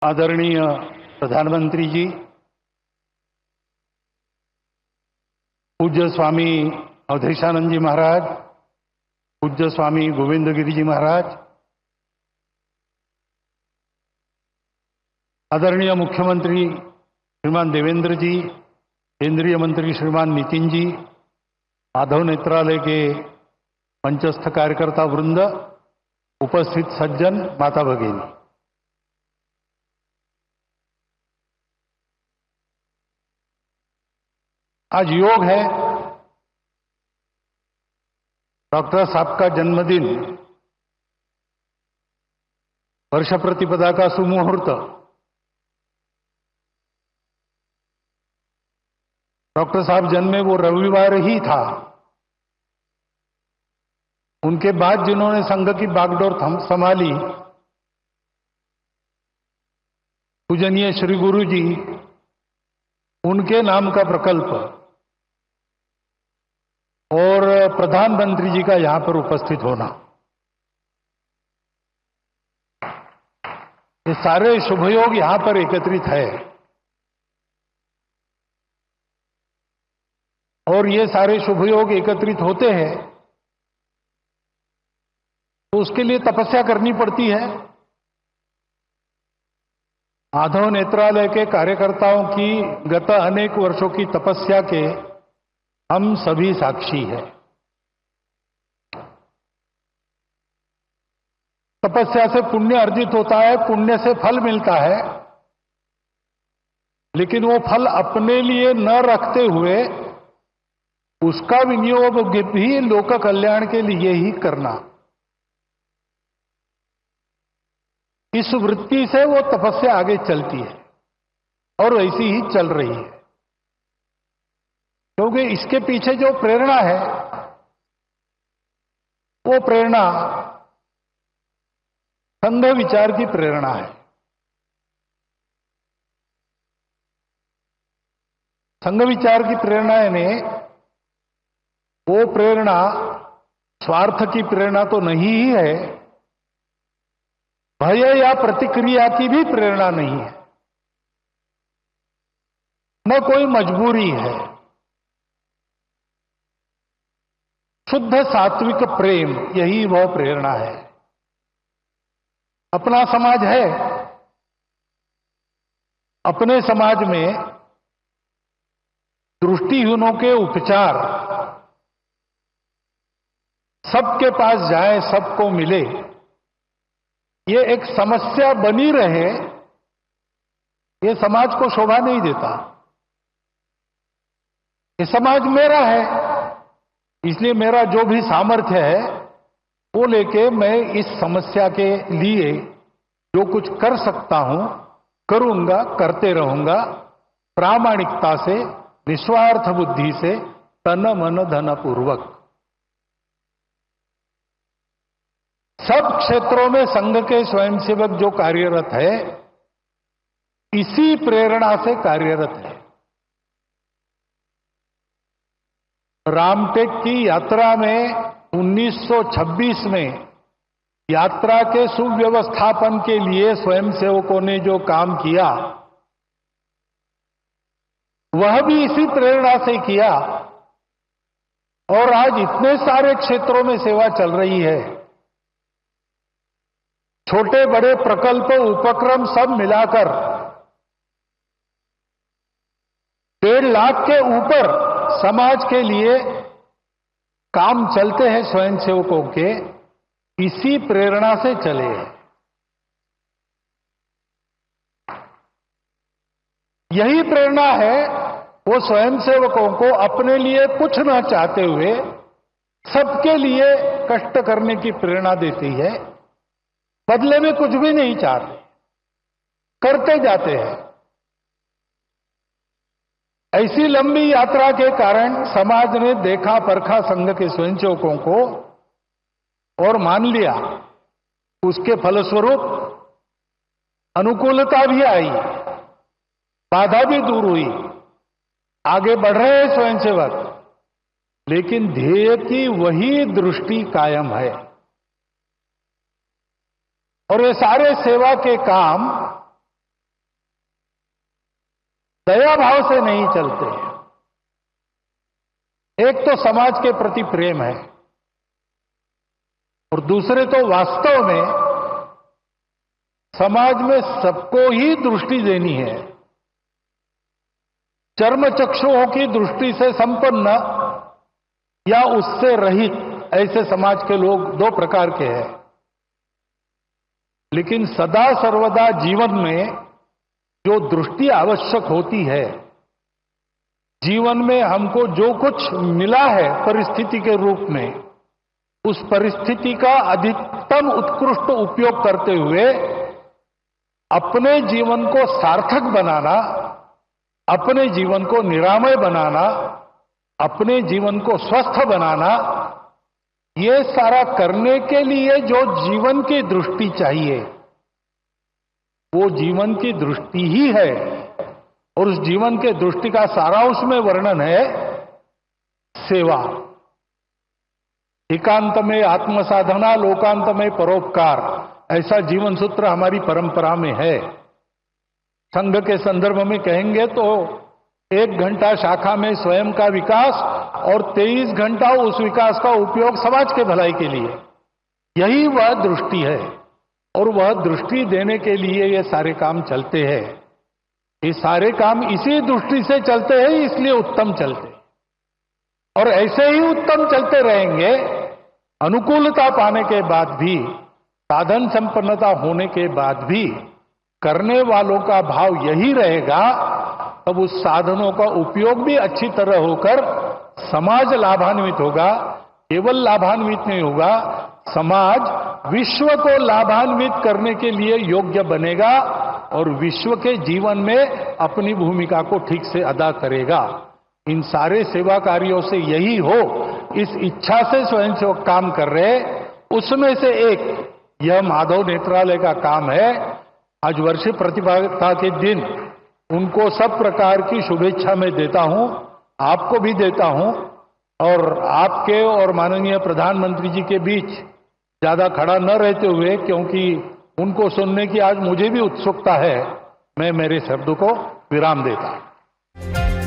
आदरणीय प्रधानमंत्री जी, पूज्य स्वामी अवधेशानंद जी महाराज, पूज्य स्वामी गोविंद गिरी जी महाराज, आदरणीय मुख्यमंत्री श्रीमान देवेंद्र जी, केंद्रीय मंत्री श्रीमान नितिन जी, माधव नेत्रालय के मंचस्थ कार्यकर्ता वृंद, उपस्थित सज्जन, माता भगिनी, आज योग है। डॉक्टर साहब का जन्मदिन, वर्ष प्रतिपदा का सुमुहूर्त। डॉक्टर साहब जन्मे वो रविवार ही था। उनके बाद जिन्होंने संघ की बागडोर संभाली, पूजनीय श्री गुरु जी, उनके नाम का प्रकल्प और प्रधानमंत्री जी का यहां पर उपस्थित होना, ये सारे शुभयोग यहां पर एकत्रित है। और ये सारे शुभयोग एकत्रित होते हैं तो उसके लिए तपस्या करनी पड़ती है। माधव नेत्रालय के कार्यकर्ताओं की गत अनेक वर्षों की तपस्या के हम सभी साक्षी हैं। तपस्या से पुण्य अर्जित होता है, पुण्य से फल मिलता है, लेकिन वो फल अपने लिए न रखते हुए उसका विनियोग भी लोक कल्याण के लिए ही करना, इस वृत्ति से वो तपस्या आगे चलती है और वैसी ही चल रही है। क्योंकि इसके पीछे जो प्रेरणा है वो प्रेरणा संघ विचार की प्रेरणा है। संघ विचार की प्रेरणा ने वो प्रेरणा स्वार्थ की प्रेरणा तो नहीं ही है, भय या प्रतिक्रिया की भी प्रेरणा नहीं है, न कोई मजबूरी है। शुद्ध सात्विक प्रेम, यही वह प्रेरणा है। अपना समाज है, अपने समाज में दृष्टिहीनों के उपचार सबके पास जाए, सबको मिले, ये एक समस्या बनी रहे, ये समाज को शोभा नहीं देता। ये समाज मेरा है, इसलिए मेरा जो भी सामर्थ्य है वो लेके मैं इस समस्या के लिए जो कुछ कर सकता हूं करूंगा, करते रहूंगा, प्रामाणिकता से, निस्वार्थ बुद्धि से, तन मन धन पूर्वक। सब क्षेत्रों में संघ के स्वयंसेवक जो कार्यरत है, इसी प्रेरणा से कार्यरत है। रामटेक की यात्रा में 1926 में यात्रा के सुव्यवस्थापन के लिए स्वयंसेवकों ने जो काम किया, वह भी इसी प्रेरणा से किया। और आज इतने सारे क्षेत्रों में सेवा चल रही है, छोटे बड़े प्रकल्प उपक्रम सब मिलाकर 1.5 लाख के ऊपर समाज के लिए काम चलते हैं स्वयंसेवकों के, इसी प्रेरणा से चले हैं। यही प्रेरणा है वो स्वयंसेवकों को अपने लिए कुछ न चाहते हुए सबके लिए कष्ट करने की प्रेरणा देती है। बदले में कुछ भी नहीं चाहते, करते जाते हैं। ऐसी लंबी यात्रा के कारण समाज ने देखा परखा संघ के स्वयंसेवकों को और मान लिया। उसके फलस्वरूप अनुकूलता भी आई, बाधा भी दूर हुई, आगे बढ़ रहे हैं स्वयंसेवक, लेकिन ध्येय की वही दृष्टि कायम है। और ये सारे सेवा के काम दया भाव से नहीं चलते। एक तो समाज के प्रति प्रेम है और दूसरे तो वास्तव में समाज में सबको ही दृष्टि देनी है। चर्म चक्षुओं की दृष्टि से संपन्न या उससे रहित ऐसे समाज के लोग दो प्रकार के हैं। लेकिन सदा सर्वदा जीवन में जो दृष्टि आवश्यक होती है, जीवन में हमको जो कुछ मिला है परिस्थिति के रूप में, उस परिस्थिति का अधिकतम उत्कृष्ट उपयोग करते हुए अपने जीवन को सार्थक बनाना, अपने जीवन को निरामय बनाना, अपने जीवन को स्वस्थ बनाना, ये सारा करने के लिए जो जीवन की दृष्टि चाहिए वो जीवन की दृष्टि ही है। और उस जीवन के दृष्टि का सारांश में वर्णन है सेवा। एकांत में आत्मसाधना, लोकांत में परोपकार, ऐसा जीवन सूत्र हमारी परंपरा में है। संघ के संदर्भ में कहेंगे तो 1 घंटा शाखा में स्वयं का विकास और 23 घंटा उस विकास का उपयोग समाज के भलाई के लिए, यही वह दृष्टि है। और वह दृष्टि देने के लिए ये सारे काम चलते हैं। ये सारे काम इसी दृष्टि से चलते हैं, इसलिए उत्तम चलते हैं और ऐसे ही उत्तम चलते रहेंगे। अनुकूलता पाने के बाद भी, साधन संपन्नता होने के बाद भी करने वालों का भाव यही रहेगा, तब उस साधनों का उपयोग भी अच्छी तरह होकर समाज लाभान्वित होगा। केवल लाभान्वित नहीं होगा, समाज विश्व को लाभान्वित करने के लिए योग्य बनेगा और विश्व के जीवन में अपनी भूमिका को ठीक से अदा करेगा। इन सारे सेवा कार्यों से यही हो, इस इच्छा से स्वयंसेवक काम कर रहे। उसमें से एक यह माधव नेत्रालय का काम है। आज वर्ष प्रतिभागिता के दिन उनको सब प्रकार की शुभेच्छा मैं देता हूं, आपको भी देता हूं। और आपके और माननीय प्रधानमंत्री जी के बीच ज्यादा खड़ा न रहते हुए, क्योंकि उनको सुनने की आज मुझे भी उत्सुकता है, मैं मेरे शब्द को विराम देता हूं।